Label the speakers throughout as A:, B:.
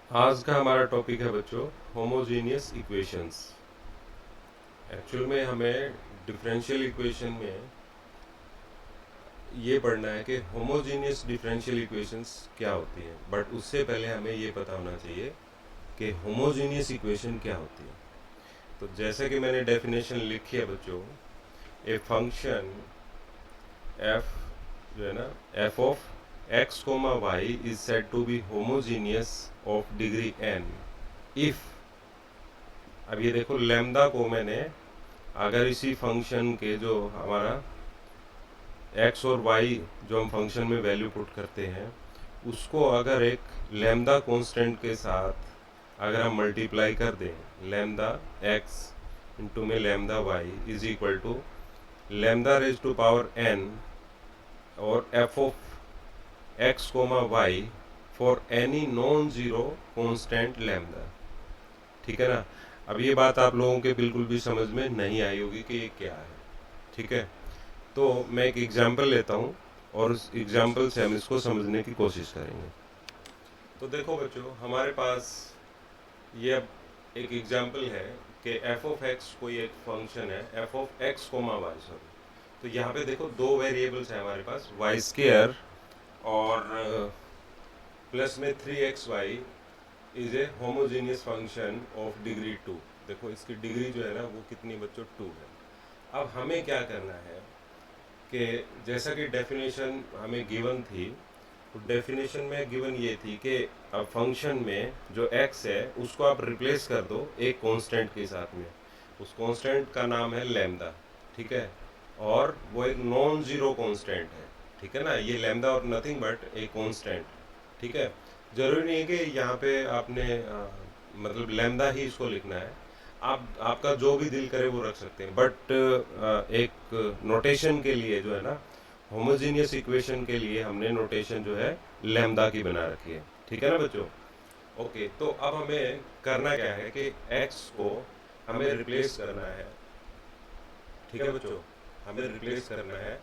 A: आज का हमारा टॉपिक है बच्चों होमोजीनियस इक्वेशंस। एक्चुअल में हमें डिफरेंशियल इक्वेशन में ये पढ़ना है कि होमोजीनियस डिफरेंशियल इक्वेशंस क्या होती हैं, बट उससे पहले हमें ये पता होना चाहिए कि होमोजीनियस इक्वेशन क्या होती है। तो जैसे कि मैंने डेफिनेशन लिखी है बच्चों, ए फंक्शन एफ जो है ना, F of x comma Y is said to be homogeneous of degree N if, अब ये देखो लैम्डा को मैंने, अगर इसी फंक्शन के जो हमारा एक्स और वाई जो हम फंक्शन में वैल्यू पुट करते हैं उसको अगर एक लैम्डा कांस्टेंट के साथ अगर हम मल्टीप्लाई कर दें, लैम्डा एक्स इंटू में lambda y is equal to lambda raise to power n और f of x comma y for any non zero constant lambda. ठीक है ना। अब ये बात आप लोगों के बिल्कुल भी समझ में नहीं आई होगी कि ये क्या है। ठीक है, तो मैं एक एग्जाम्पल लेता हूँ और उस एग्जाम्पल से हम इसको समझने की कोशिश करेंगे। तो देखो बच्चों, हमारे पास ये अब एक एग्जाम्पल है कि एफ ऑफ एक्स कोई एक फंक्शन है, F of x comma Y, sorry. तो यहाँ पे देखो दो वेरिएबल्स है हमारे पास, वाई स्केयर और प्लस में 3xy is a homogeneous function of degree 2। देखो इसकी डिग्री जो है ना वो कितनी बच्चों, 2 है। अब हमें क्या करना है कि जैसा कि डेफिनेशन हमें गिवन थी, तो डेफिनेशन में गिवन ये थी कि अब फंक्शन में जो x है उसको आप रिप्लेस कर दो एक कांस्टेंट के साथ में। उस कांस्टेंट का नाम है लैम्डा। ठीक है, और वो एक नॉन जीरो कांस्टेंट है। ठीक है ना, ये लैम्डा और नथिंग बट एक कांस्टेंट। ठीक है, जरूरी नहीं है कि यहाँ पे आपने मतलब लैम्डा ही इसको लिखना है। आप आपका जो भी दिल करे वो रख सकते हैं, बट एक नोटेशन के लिए जो है ना, होमोजीनियस इक्वेशन के लिए हमने नोटेशन जो है लैम्डा की बना रखी है। ठीक है ना बच्चों। ओके, तो अब हमें करना क्या है कि x को हमें रिप्लेस करना है। ठीक है बच्चों, हमें रिप्लेस करना है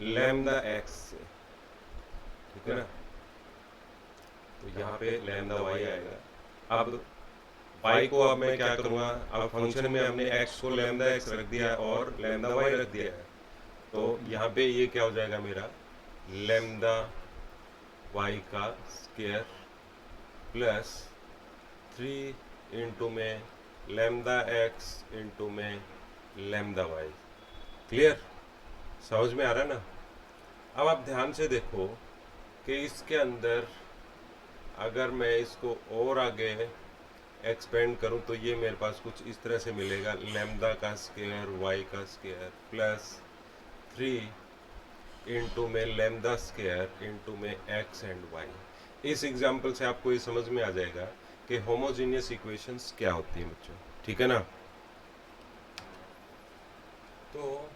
A: लैम्डा x से। ठीक है ना, तो यहाँ पे लैम्डा y आएगा। अब y को अब मैं क्या करूँगा, अब फंक्शन में हमने x को लैम्डा x रख दिया है और लैम्डा y रख दिया है, तो यहाँ पे ये क्या हो जाएगा मेरा, लैम्डा y का स्क्वायर प्लस 3 इंटू में लैम्डा x इंटू में लैम्डा y। क्लियर, समझ में आ रहा है ना। अब आप ध्यान से देखो कि इसके अंदर अगर मैं इसको और आगे एक्सपेंड करूं तो ये मेरे पास कुछ इस तरह से मिलेगा, लैम्डा का स्क्वायर वाई का स्क्वायर प्लस 3 इंटू में लैम्डा स्क्वायर इंटू में एक्स एंड वाई। इस एग्जाम्पल से आपको ये समझ में आ जाएगा कि होमोजीनियस इक्वेशंस क्या होती हैं बच्चों। ठीक है ना। तो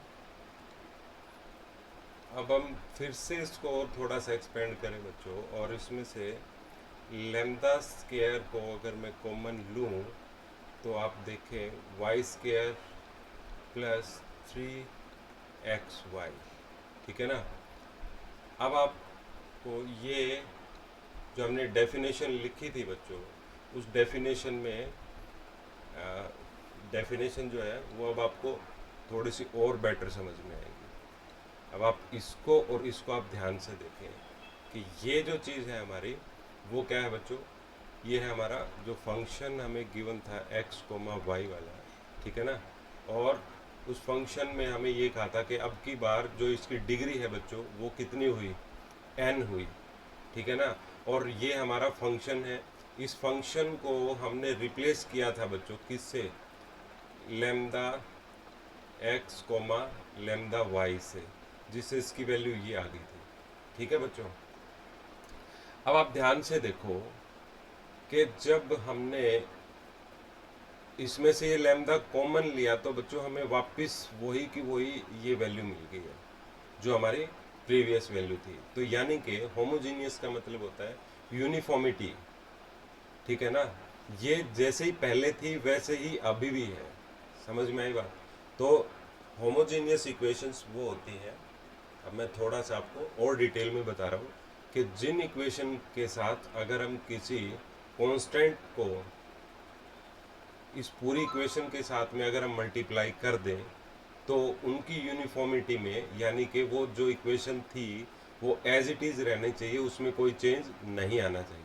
A: अब हम फिर से इसको और थोड़ा सा एक्सपेंड करें बच्चों, और इसमें से लैम्डा स्क्वायर को अगर मैं कॉमन लूँ तो आप देखें वाई स्क्वायर प्लस 3xy। ठीक है ना। अब आपको ये जो हमने डेफिनेशन लिखी थी बच्चों, उस डेफिनेशन में डेफिनेशन जो है वो अब आपको थोड़ी सी और बेटर समझ में आएगी। अब आप इसको और इसको आप ध्यान से देखें कि ये जो चीज़ है हमारी वो क्या है बच्चों, ये है हमारा जो फंक्शन हमें गिवन था x कोमा वाई वाला। ठीक है ना, और उस फंक्शन में हमें ये कहा था कि अब की बार जो इसकी डिग्री है बच्चों वो कितनी हुई, n हुई। ठीक है ना, और ये हमारा फंक्शन है। इस फंक्शन को हमने रिप्लेस किया था बच्चों किससे, lambda x comma lambda y से, जिससे इसकी वैल्यू ये आ गई थी। ठीक है बच्चों। अब आप ध्यान से देखो कि जब हमने इसमें से ये लैम्डा कॉमन लिया तो बच्चों हमें वापस वही की वही ये वैल्यू मिल गई है जो हमारी प्रीवियस वैल्यू थी। तो यानी कि होमोजीनियस का मतलब होता है यूनिफॉर्मिटी। ठीक है ना, ये जैसे ही पहले थी वैसे ही अभी भी है। समझ में आई बात। तो होमोजीनियस इक्वेशंस वो होती हैं, अब मैं थोड़ा सा आपको और डिटेल में बता रहा हूँ कि जिन इक्वेशन के साथ अगर हम किसी कांस्टेंट को इस पूरी इक्वेशन के साथ में अगर हम मल्टीप्लाई कर दें तो उनकी यूनिफॉर्मिटी में, यानी कि वो जो इक्वेशन थी वो एज इट इज़ रहनी चाहिए, उसमें कोई चेंज नहीं आना चाहिए।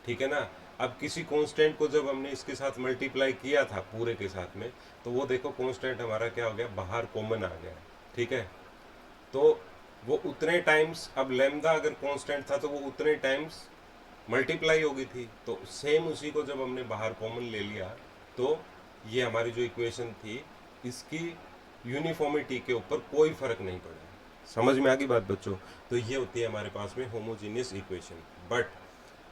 A: ठीक है ना। अब किसी कांस्टेंट को जब हमने इसके साथ मल्टीप्लाई किया था पूरे के साथ में, तो वो देखो कांस्टेंट हमारा क्या हो गया, बाहर कॉमन आ गया। ठीक है, तो वो उतने टाइम्स, अब लैम्डा अगर कांस्टेंट था तो वो उतने टाइम्स मल्टीप्लाई हो गई थी, तो सेम उसी को जब हमने बाहर कॉमन ले लिया तो ये हमारी जो इक्वेशन थी इसकी यूनिफॉर्मिटी के ऊपर कोई फर्क नहीं पड़ा। समझ में आ गई बात बच्चों। तो ये होती है हमारे पास में होमोजीनियस इक्वेशन। बट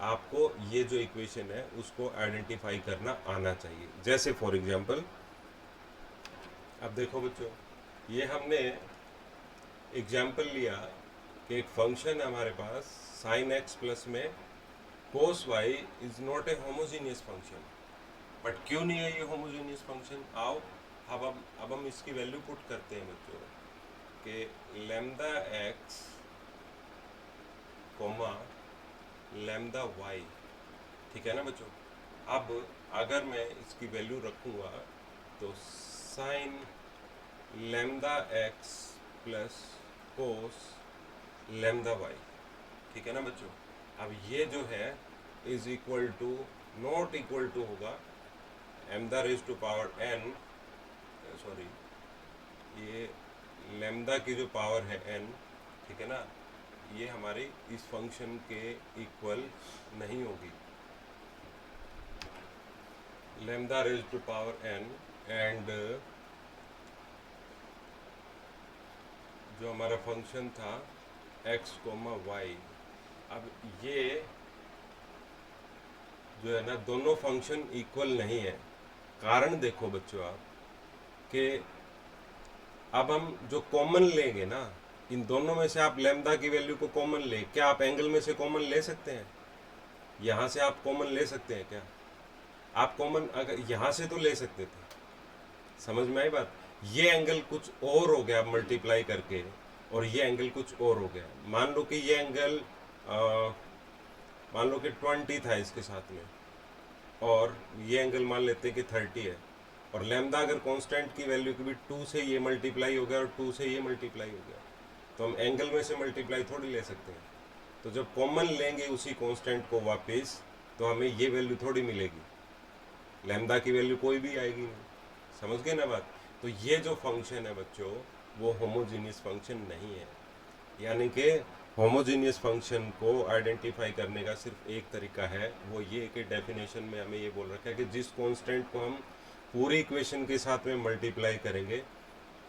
A: आपको ये जो इक्वेशन है उसको आइडेंटिफाई करना आना चाहिए। जैसे फॉर एग्जांपल अब देखो बच्चों, ये हमने एग्जांपल लिया कि एक फंक्शन है हमारे पास साइन एक्स प्लस में cos y is not a homogeneous function. But क्यों नहीं है ये होमोजीनियस फंक्शन? आओ अब हम इसकी वैल्यू पुट करते हैं बच्चों कि lambda X comma lambda Y. ठीक है ना बच्चों। अब अगर मैं इसकी वैल्यू रखूँगा तो sine lambda x plus cos lambda Y. ठीक है ना बच्चों। अब ये जो है is equal to, not equal to होगा lambda raise to power n, sorry ये लैम्डा की जो पावर है एन, ठीक है ना, ये हमारी इस फंक्शन के इक्वल नहीं होगी। Lambda raise to power N and जो हमारा फंक्शन था एक्स कोमा वाई, अब ये जो है ना दोनों फंक्शन इक्वल नहीं है। कारण देखो बच्चों आप कि अब हम जो कॉमन लेंगे ना, इन दोनों में से आप लैम्डा की वैल्यू को कॉमन ले, क्या आप एंगल में से कॉमन ले सकते हैं? यहाँ से आप कॉमन ले सकते हैं क्या? आप कॉमन अगर यहाँ से तो ले सकते थे। समझ में आई बात? ये एंगल कुछ और हो गया मल्टीप्लाई करके, और ये एंगल कुछ और हो गया। मान लो कि ये एंगल मान लो कि 20 था इसके साथ में, और ये एंगल मान लेते हैं कि 30 है, और लैम्डा अगर कांस्टेंट की वैल्यू की भी 2 से ये मल्टीप्लाई हो गया और 2 से ये मल्टीप्लाई हो गया, तो हम एंगल में से मल्टीप्लाई थोड़ी ले सकते हैं। तो जब कॉमन लेंगे उसी कांस्टेंट को वापस, तो हमें ये वैल्यू थोड़ी मिलेगी, लैम्डा की वैल्यू कोई भी आएगी नहीं। समझ गए ना बात? तो ये जो फंक्शन है बच्चों वो होमोजीनियस फंक्शन नहीं है। यानी कि होमोजीनियस फंक्शन को आइडेंटिफाई करने का सिर्फ एक तरीका है, वो ये कि डेफिनेशन में हमें ये बोल रखा है कि जिस कांस्टेंट को हम पूरी इक्वेशन के साथ में मल्टीप्लाई करेंगे,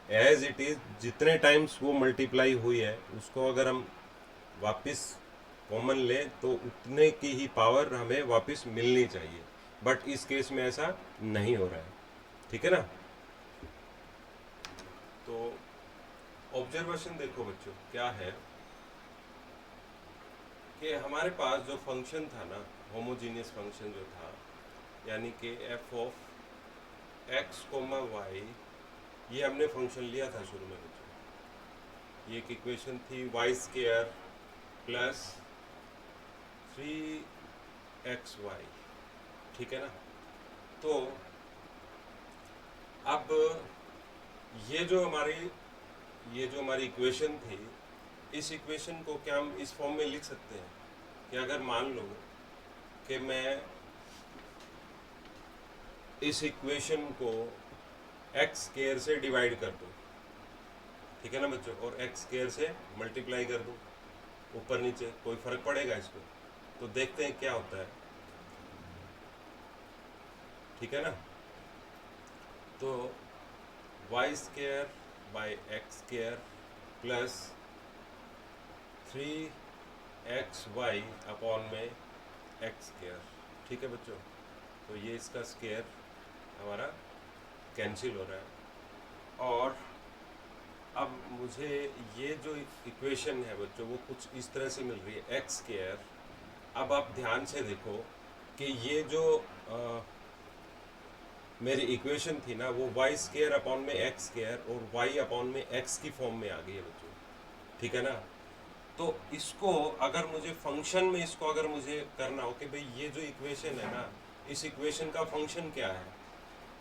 A: एज इट इज़ जितने टाइम्स वो मल्टीप्लाई हुई है उसको अगर हम वापस कॉमन ले तो उतने की ही पावर हमें वापस मिलनी चाहिए। बट इस केस में ऐसा नहीं हो रहा है। ठीक है ना। तो ऑब्जर्वेशन देखो बच्चों क्या है कि हमारे पास जो फंक्शन था ना, होमोजीनियस फंक्शन जो था, यानी कि F of x comma Y, ये हमने फंक्शन लिया था शुरू में बच्चों। ये एक इक्वेशन थी वाई स्क्वायर प्लस 3xy। ठीक है ना। तो अब ये जो हमारी इक्वेशन थी, इस इक्वेशन को क्या हम इस फॉर्म में लिख सकते हैं कि अगर मान लो कि मैं इस इक्वेशन को एक्स स्क्वायर से डिवाइड कर दूं, ठीक है ना बच्चों, और एक्स स्क्वायर से मल्टीप्लाई कर दूं ऊपर नीचे, कोई फर्क पड़ेगा इसको? तो देखते हैं क्या होता है। ठीक है ना। तो Y square by X square plus 3xy upon में एक्स स्क्वायर। ठीक है बच्चों। तो ये इसका स्क्वायर हमारा कैंसिल हो रहा है, और अब मुझे ये जो इक्वेशन है बच्चों वो कुछ इस तरह से मिल रही है, एक्स स्क्वायर। अब आप ध्यान से देखो कि ये जो मेरी इक्वेशन थी ना वो वाई स्क्वायर अपॉन में एक्स स्क्वायर और वाई अपॉन में एक्स की फॉर्म में आ गई है बच्चों। ठीक है ना। तो इसको अगर मुझे फंक्शन में इसको अगर मुझे करना हो कि भाई ये जो इक्वेशन है ना, इस इक्वेशन का फंक्शन क्या है,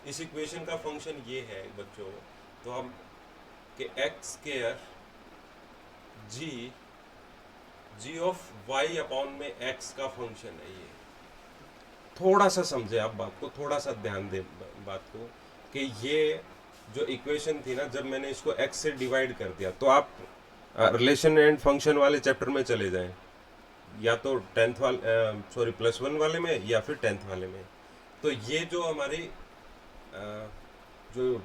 A: इस इक्वेशन का फंक्शन ये है बच्चों, तो हम कि X square G of Y upon में एक्स का फंक्शन है ये। थोड़ा सा समझे आप बात को, थोड़ा सा ध्यान दें बात को कि ये जो इक्वेशन थी ना, जब मैंने इसको एक्स से डिवाइड कर दिया, तो आप रिलेशन एंड फंक्शन वाले चैप्टर में चले जाएं, या तो टेंथ वाले +1 वाले में या फिर 10th वाले में। तो ये जो हमारी जो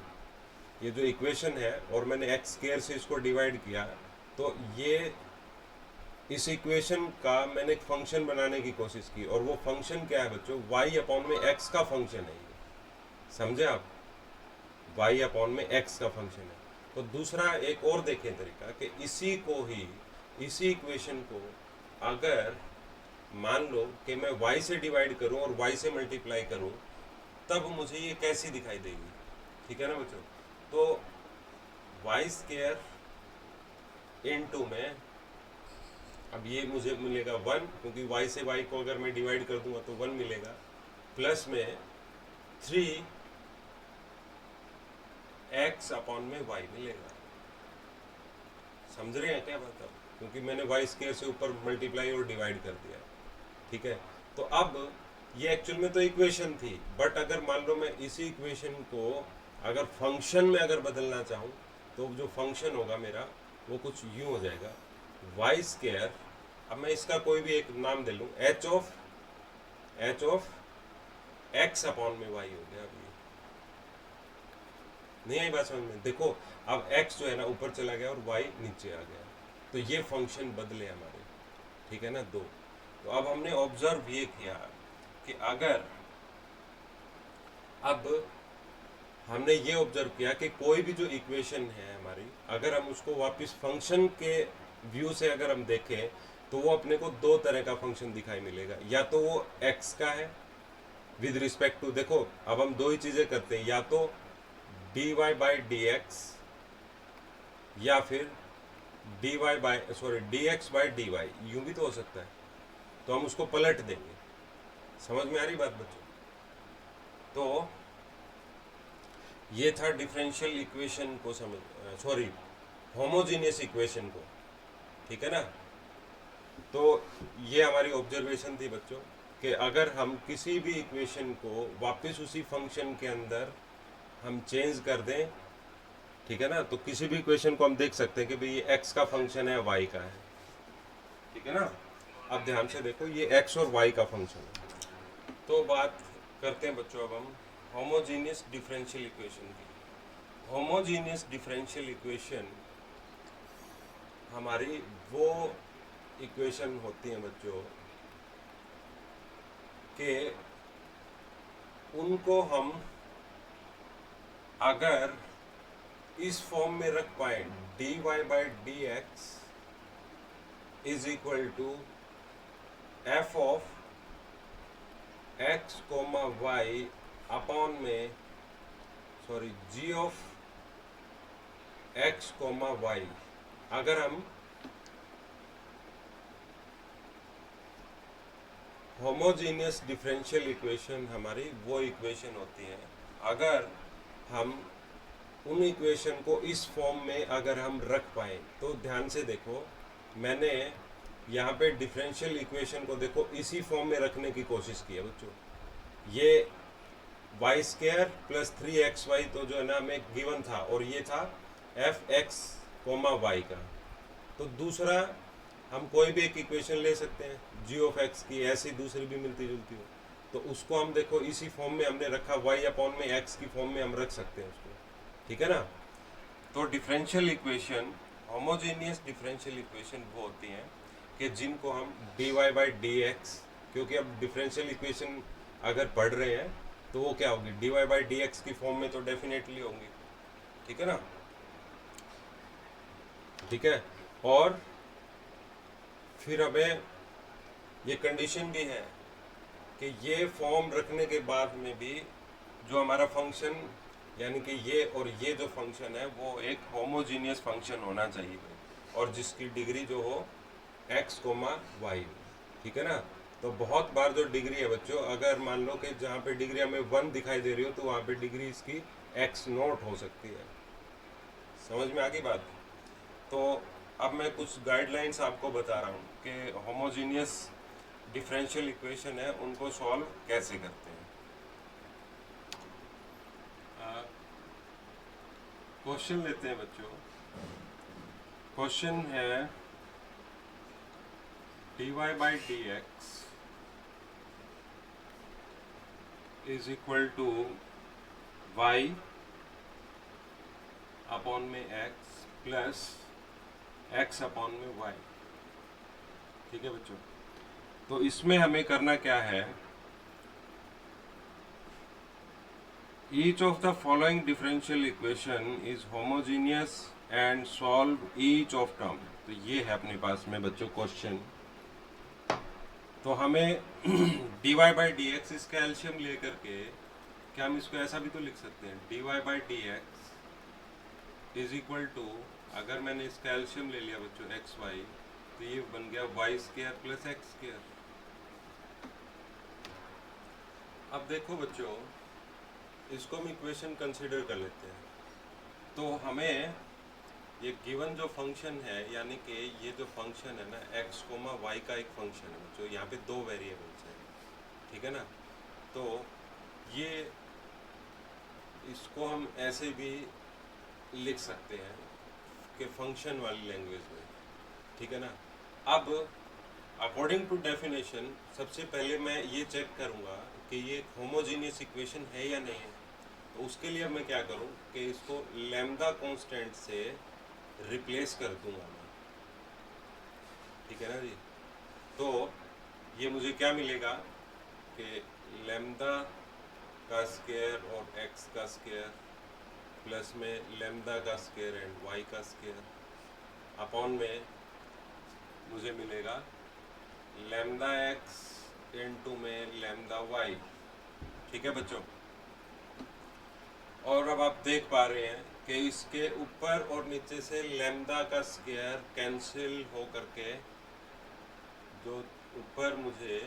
A: ये जो इक्वेशन है और मैंने एक्स स्क्वायर से इसको डिवाइड किया, तो ये इस इक्वेशन का मैंने एक फंक्शन बनाने की कोशिश की, और वो फंक्शन क्या है बच्चों, y अपॉन में x का फंक्शन है ये। समझे आप, y अपॉन में x का फंक्शन है। तो दूसरा एक और देखें तरीका कि इसी इक्वेशन को अगर मान लो कि मैं y से डिवाइड करूं और y से मल्टीप्लाई करूं, तब मुझे ये कैसी दिखाई देगी, ठीक है ना बच्चों। तो y स्क्वायर इनटू में, अब ये मुझे मिलेगा 1, क्योंकि y से y को अगर मैं डिवाइड कर दूंगा तो 1 मिलेगा, प्लस में 3 x अपॉन में y मिलेगा। समझ रहे हैं क्या बात आप, क्योंकि मैंने y स्क्वायर से ऊपर मल्टीप्लाई और डिवाइड कर दिया, ठीक है। तो अब ये एक्चुअल में तो इक्वेशन थी, बट अगर मान लो मैं इसी इक्वेशन को अगर फंक्शन में अगर बदलना चाहूँ, तो जो फंक्शन होगा मेरा वो कुछ यूँ हो जाएगा, वाई स्क्वायर, अब मैं इसका कोई भी एक नाम दे लूँ, एच ऑफ एक्स अपॉन में वाई हो गया। अभी नहीं आई बात समझ में, देखो अब एक्स जो है ना ऊपर चला गया और वाई नीचे आ गया, तो ये फंक्शन बदले हमारे, ठीक है ना, दो। तो अब हमने ऑब्जर्व ये किया कि अगर अब हमने ये ऑब्जर्व किया कि कोई भी जो इक्वेशन है हमारी, अगर हम उसको वापस फंक्शन के व्यू से अगर हम देखें, तो वो अपने को दो तरह का फंक्शन दिखाई मिलेगा। या तो वो x का है विद रिस्पेक्ट टू, देखो अब हम दो ही चीज़ें करते हैं, या तो dy/dx या फिर dx/dy, यूं भी तो हो सकता है, तो हम उसको पलट देंगे। समझ में आ रही बात बच्चों। तो ये था डिफरेंशियल इक्वेशन को होमोजीनियस इक्वेशन को, ठीक है ना। तो ये हमारी ऑब्जर्वेशन थी बच्चों कि अगर हम किसी भी इक्वेशन को वापस उसी फंक्शन के अंदर हम चेंज कर दें, ठीक है ना, तो किसी भी इक्वेशन को हम देख सकते हैं कि भाई ये x का फंक्शन है, y का है, ठीक है ना। अब ध्यान से देखो, ये x और y का फंक्शन है। तो बात करते हैं बच्चों अब हम होमोजीनियस डिफरेंशियल इक्वेशन की। होमोजीनियस डिफरेंशियल इक्वेशन हमारी वो इक्वेशन होती हैं बच्चों कि उनको हम अगर इस फॉर्म में रख पाए, dy/dx is equal to f of x, y upon में g ऑफ x, y, अगर हम होमोजीनियस डिफरेंशियल इक्वेशन, हमारी वो इक्वेशन होती है अगर हम उन इक्वेशन को इस फॉर्म में अगर हम रख पाए। तो ध्यान से देखो, मैंने यहाँ पे डिफरेंशियल इक्वेशन को देखो इसी फॉर्म में रखने की कोशिश की है बच्चों। ये वाई स्क्वायर प्लस 3xy तो जो है ना हमें गिवन था, और ये था fx, y का। तो दूसरा हम कोई भी एक इक्वेशन ले सकते हैं g ऑफ x की, ऐसी दूसरी भी मिलती जुलती हो, तो उसको हम देखो इसी फॉर्म में हमने रखा, y अपॉन में x की फॉर्म में हम रख सकते हैं उसको, ठीक है ना। तो differential equation, homogeneous differential equation वो होती हैं कि जिनको हम dy/dx, क्योंकि अब डिफरेंशियल इक्वेशन अगर पढ़ रहे हैं तो वो क्या होगी, dy/dx की फॉर्म में तो डेफिनेटली होंगी, ठीक है ना, ठीक है। और फिर हमें ये कंडीशन भी है कि ये फॉर्म रखने के बाद में भी जो हमारा फंक्शन, यानी कि ये और ये जो फंक्शन है वो एक होमोजीनियस फंक्शन होना चाहिए, और जिसकी डिग्री जो हो एक्स कोमा वाई, ठीक है ना। तो बहुत बार जो डिग्री है बच्चों, अगर मान लो कि जहाँ पे डिग्री हमें 1 दिखाई दे रही हो तो वहाँ पे डिग्री इसकी एक्स नोट हो सकती है। समझ में आ गई बात। तो अब मैं कुछ गाइडलाइंस आपको बता रहा हूँ कि होमोजीनियस डिफरेंशियल इक्वेशन है उनको सॉल्व कैसे करते हैं। क्वेश्चन लेते हैं बच्चों। क्वेश्चन है dy by dx is equal to y upon में x प्लस x अपॉन में y, ठीक है बच्चों। तो इसमें हमें करना क्या है, each of the following differential equation is homogeneous and solve each of term. तो ये है अपने पास में बच्चों क्वेश्चन। तो हमें dy बाई डी एक्स इसका एल्शियम लेकर के, क्या हम इसको ऐसा भी तो लिख सकते हैं, dy by D X is equal to, अगर मैंने इसका एल्शियम ले लिया बच्चों एक्स वाई, तो ये बन गया Y square plus X square. अब देखो बच्चों, इसको हम इक्वेशन कंसीडर कर लेते हैं। तो हमें ये गिवन जो फंक्शन है, यानी कि ये जो फंक्शन है ना एक्स कोमा वाई का एक फंक्शन है जो यहाँ पे 2 वेरिएबल्स हैं, ठीक है ना। तो ये इसको हम ऐसे भी लिख सकते हैं कि फंक्शन वाली लैंग्वेज में, ठीक है ना। अब अकॉर्डिंग टू डेफिनेशन सबसे पहले मैं ये चेक करूँगा कि ये एक होमोजीनियस इक्वेशन है या नहीं है। तो उसके लिए मैं क्या करूँ कि इसको लैम्डा कांस्टेंट से रिप्लेस कर दूंगा मैं, ठीक है ना जी। तो ये मुझे क्या मिलेगा कि लैम्डा का स्क्वायर और एक्स का स्क्वायर प्लस में लैम्डा का स्क्वायर एंड वाई का स्क्वायर अपॉन में मुझे मिलेगा लैम्डा एक्स इनटू में लैम्डा वाई, ठीक है बच्चों। और अब आप देख पा रहे हैं कि इसके ऊपर और नीचे से लैम्डा का स्क्वायर कैंसिल हो करके जो ऊपर मुझे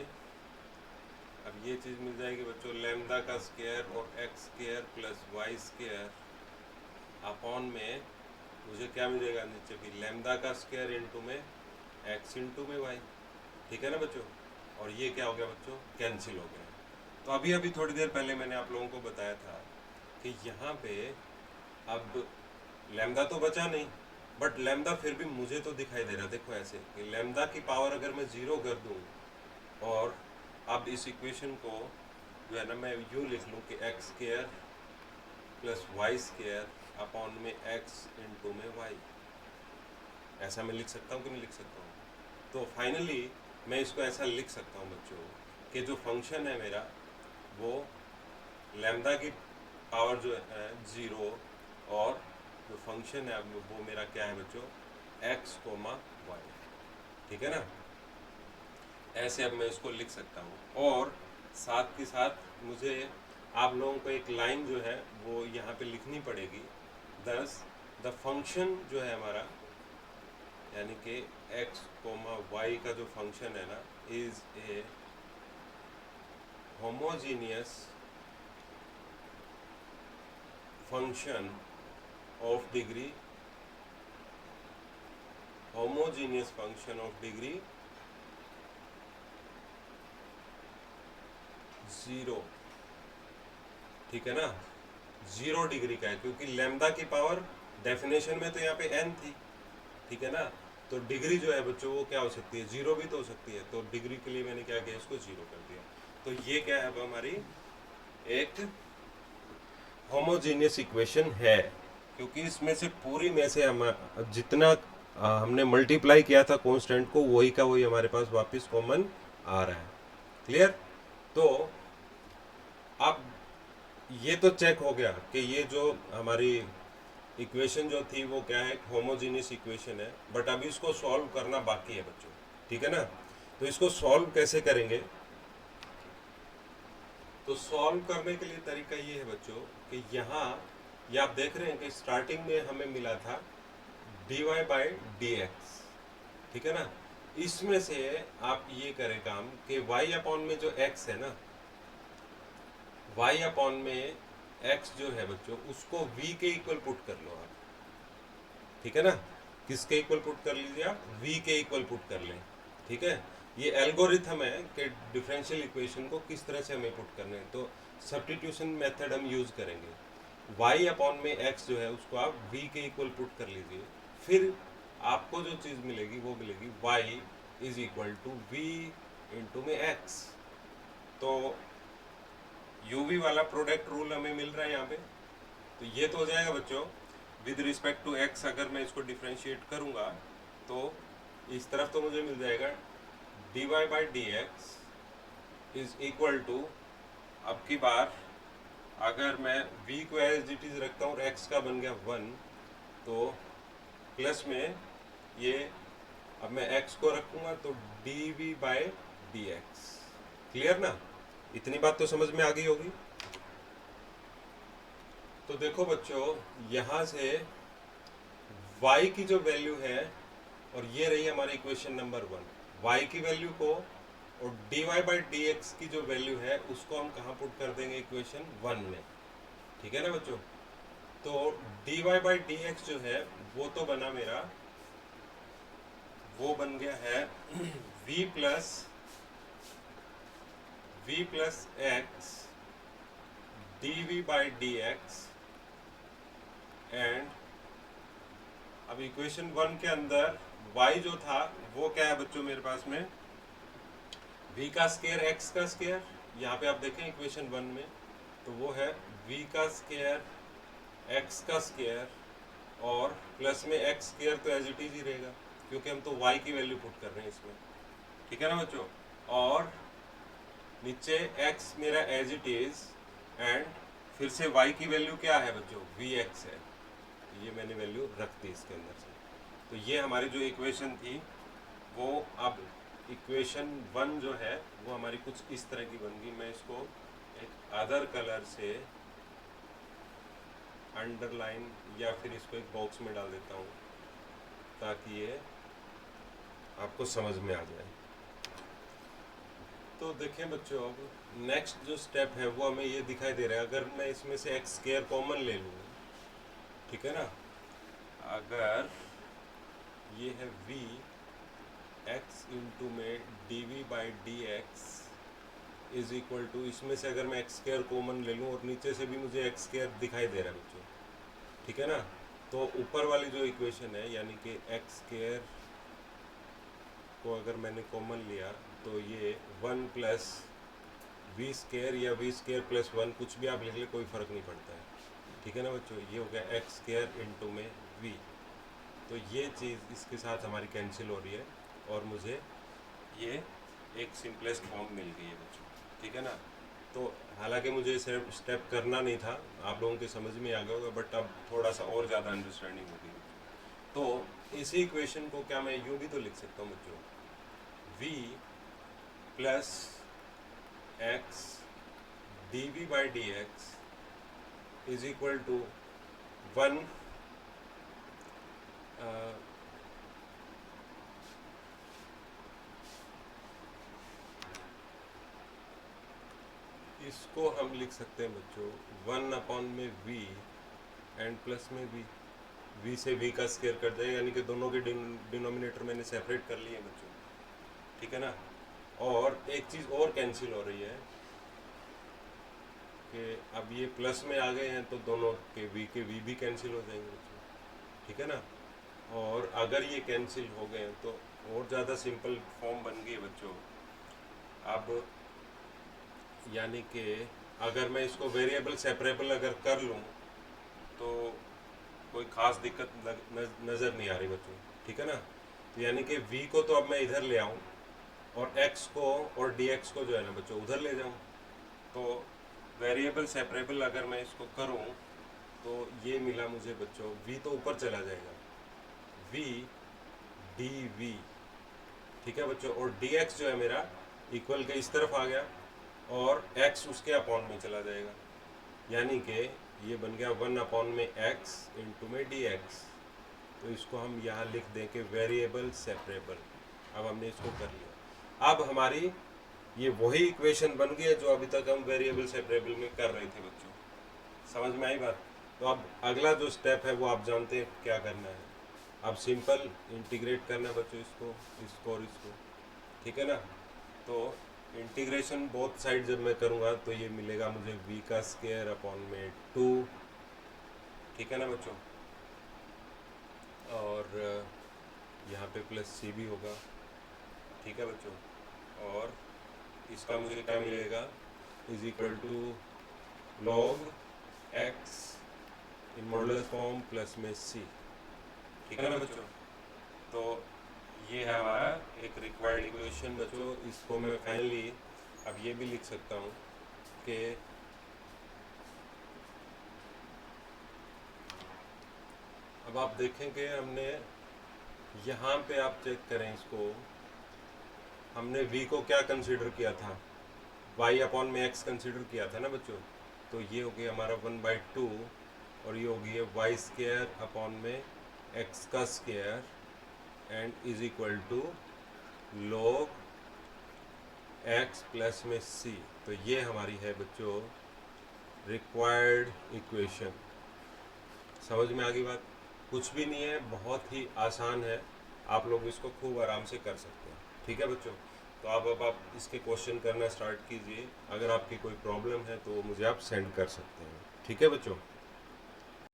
A: अब ये चीज़ मिल जाएगी बच्चों, लैम्डा का स्क्वायर और X square plus Y square upon में मुझे क्या मिलेगा नीचे भी लैम्डा का स्क्वायर इनटू में एक्स इनटू में वाई, ठीक है ना बच्चों। और ये क्या हो गया बच्चों, कैंसिल हो गया। तो अभी अभी थोड़ी देर पहले मैंने आप लोगों को बताया था कि यहाँ पे अब लैम्डा तो बचा नहीं, बट लैम्डा फिर भी मुझे तो दिखाई दे रहा है। देखो ऐसे कि लैम्डा की पावर अगर मैं 0 कर दूँ और अब इस इक्वेशन को जो है ना मैं यूँ लिख लूँ कि X square plus Y square upon में एक्स इनटू में वाई, ऐसा मैं लिख सकता हूँ कि नहीं लिख सकता हूँ। तो फाइनली मैं इसको ऐसा लिख सकता हूँ बच्चों कि जो फंक्शन है मेरा वो लैम्डा की पावर जो है 0 और जो फंक्शन है वो मेरा क्या है बच्चों, एक्स कोमा वाई, ठीक है ना। ऐसे अब मैं इसको लिख सकता हूँ। और साथ के साथ मुझे आप लोगों को एक लाइन जो है वो यहाँ पे लिखनी पड़ेगी, दस द फंक्शन जो है हमारा यानी कि एक्स कोमा वाई का जो फंक्शन है ना is a homogeneous function of degree, homogeneous function of degree 0, ठीक है ना। 0 डिग्री का है क्योंकि लैम्डा की पावर डेफिनेशन में तो यहाँ पे n थी, ठीक है ना। तो डिग्री जो है बच्चों वो क्या हो सकती है, 0 भी तो हो सकती है। तो डिग्री के लिए मैंने क्या किया, इसको 0 कर दिया। तो ये क्या है अब हमारी एक होमोजीनियस इक्वेशन है, क्योंकि इसमें से पूरी में से हम जितना हमने मल्टीप्लाई किया था कांस्टेंट को वही का वही हमारे पास वापस कॉमन आ रहा है। क्लियर। तो अब ये तो चेक हो गया कि ये जो हमारी इक्वेशन जो थी वो क्या है, होमोजीनियस इक्वेशन है। बट अभी इसको सॉल्व करना बाकी है बच्चों, ठीक है ना। तो इसको सॉल्व कैसे करेंगे, तो सॉल्व करने के लिए तरीका ये है बच्चों कि यहाँ ये आप देख रहे हैं कि स्टार्टिंग में हमें मिला था dy बाई डी एक्स, ठीक है ना। इसमें से आप ये करें काम कि y अपॉन में जो x है ना, y अपॉन में x जो है बच्चों, उसको v के इक्वल पुट कर लो आप, ठीक है ना। किसके इक्वल पुट कर लीजिए आप, v के इक्वल पुट कर लें, ठीक है। ये एल्गोरिथम है कि डिफरेंशियल इक्वेशन को किस तरह से हमें पुट करना है। तो सब्स्टिट्यूशन मेथड हम यूज़ करेंगे। y अपॉन में x जो है उसको आप v के इक्वल पुट कर लीजिए, फिर आपको जो चीज़ मिलेगी वो मिलेगी y is equal to v into में x। तो uv वाला प्रोडक्ट रूल हमें मिल रहा है यहाँ पे। तो ये तो हो जाएगा बच्चों विद रिस्पेक्ट टू x। अगर मैं इसको डिफ्रेंशिएट करूँगा तो इस तरफ तो मुझे मिल जाएगा dy by D X is equal to, अब की बार अगर मैं v को एज इट इज रखता हूँ और x का बन गया 1, तो प्लस में ये अब मैं x को रखूँगा तो dv by D x. Clear ना, इतनी बात तो समझ में आ गई होगी। तो देखो बच्चों, यहाँ से y की जो वैल्यू है, और ये रही हमारी इक्वेशन नंबर 1, y की वैल्यू को और dy बाई डी एक्स की जो वैल्यू है उसको हम कहाँ पुट कर देंगे, इक्वेशन 1 में, ठीक है ना बच्चों। तो dy बाई डी एक्स जो है वो तो बना मेरा, वो बन गया है v plus X dv by D x. And अब इक्वेशन 1 के अंदर y जो था वो क्या है बच्चों मेरे पास में, v का स्क्वायर x का स्क्वायर। यहाँ पे आप देखें इक्वेशन 1 में, तो वो है v का स्क्वायर x का स्क्वायर और प्लस में x स्क्वायर, तो एज इट इज ही रहेगा क्योंकि हम तो y की वैल्यू पुट कर रहे हैं इसमें, ठीक है ना बच्चों। और नीचे x मेरा एज इट इज, एंड फिर से y की वैल्यू क्या है बच्चों, vx है। ये मैंने वैल्यू रख दी इसके अंदर से। तो ये हमारी जो इक्वेशन थी वो अब इक्वेशन 1 जो है वो हमारी कुछ इस तरह की बन गई। मैं इसको एक अदर कलर से अंडरलाइन या फिर इसको एक बॉक्स में डाल देता हूँ ताकि ये आपको समझ में आ जाए। तो देखें बच्चों, अब नेक्स्ट जो स्टेप है वो हमें ये दिखाई दे रहा है। अगर मैं इसमें से एक्स स्क्वायर कॉमन ले लूँ, ठीक है ना, अगर ये है v x इंटू में dv by D X is equal to, इसमें से अगर मैं एक्स स्क्वायर कॉमन ले लूँ और नीचे से भी मुझे एक्स स्क्वायर दिखाई दे रहा है बच्चों, ठीक है ना। तो ऊपर वाली जो इक्वेशन है यानी कि एक्स स्क्वायर को अगर मैंने कॉमन लिया तो ये 1 प्लस वी स्क्वायर या वी स्क्वायर प्लस 1 कुछ भी आप लिख ले, कोई फ़र्क नहीं पड़ता है, ठीक है ना बच्चों। ये हो गया एक्स स्क्वायर इंटू में v। तो ये चीज़ इसके साथ हमारी कैंसिल हो रही है और मुझे ये एक सिंपलेस्ट फॉर्म मिल गई है बच्चों, ठीक है ना। तो हालांकि मुझे स्टेप करना नहीं था, आप लोगों के समझ में आ गया होगा, बट अब थोड़ा सा और ज़्यादा अंडरस्टैंडिंग हो गई। तो इसी इक्वेशन को क्या मैं यूँ भी तो लिख सकता हूँ बच्चों, v plus X dv by D X is equal to 1 इसको हम लिख सकते हैं बच्चों 1 अपॉन में v एंड प्लस में v से v का स्क्वायर कर जाए, यानी कि दोनों के डिनोमिनेटर मैंने सेपरेट कर लिए बच्चों, ठीक है ना। और एक चीज़ और कैंसिल हो रही है कि अब ये प्लस में आ गए हैं तो दोनों के v भी कैंसिल हो जाएंगे बच्चों, ठीक है ना। और अगर ये कैंसिल हो गए तो और ज़्यादा सिंपल फॉर्म बन गई बच्चों। अब यानी कि अगर मैं इसको वेरिएबल सेपरेबल अगर कर लूँ तो कोई ख़ास दिक्कत नज़र नहीं आ रही बच्चों, ठीक है ना। तो यानी कि v को तो अब मैं इधर ले आऊँ और x को और dx को जो है ना बच्चों उधर ले जाऊँ। तो वेरिएबल सेपरेबल अगर मैं इसको करूँ तो ये मिला मुझे बच्चों, v तो ऊपर चला जाएगा, v dv, ठीक है बच्चों, और dx जो है मेरा इक्वल के इस तरफ आ गया और x उसके अपॉन में चला जाएगा, यानी कि ये बन गया 1 अपॉन में x इंटू में dx। तो इसको हम यहाँ लिख दें कि वेरिएबल सेपरेबल, अब हमने इसको कर लिया। अब हमारी ये वही इक्वेशन बन गई है जो अभी तक हम वेरिएबल सेपरेबल में कर रहे थे बच्चों। समझ में आई बात? तो अब अगला जो स्टेप है वो आप जानते हैं क्या करना है। अब सिंपल इंटीग्रेट करना है बच्चों, इसको और इसको, ठीक है ना। तो इंटीग्रेशन बोथ साइड जब मैं करूँगा तो ये मिलेगा मुझे v का स्क्वायर अपॉन में 2, ठीक है ना बच्चों। और यहाँ पे प्लस सी भी होगा, ठीक है बच्चों। और इसका मुझे क्या मिलेगा, is equal to log X in modulus form plus में सी, ठीक है ना बच्चों। तो ये है हमारा एक रिक्वायर्ड इक्वेशन बच्चों। इसको मैं फाइनली अब ये भी लिख सकता हूँ कि अब आप देखेंगे हमने यहाँ पे, आप चेक करें इसको, हमने v को क्या कंसीडर किया था, y अपॉन में x कंसीडर किया था ना बच्चों। तो ये हो गया हमारा 1/2 और ये हो गया वाई स्क्वायर अपॉन में x का square and is equal to log x plus में c। तो ये हमारी है बच्चों रिक्वायर्ड इक्वेशन। समझ में आ गई बात? कुछ भी नहीं है, बहुत ही आसान है, आप लोग इसको खूब आराम से कर सकते हैं, ठीक है बच्चों। तो अब आप इसके क्वेश्चन करना स्टार्ट कीजिए। अगर आपकी कोई प्रॉब्लम है तो मुझे आप सेंड कर सकते हैं, ठीक है बच्चों।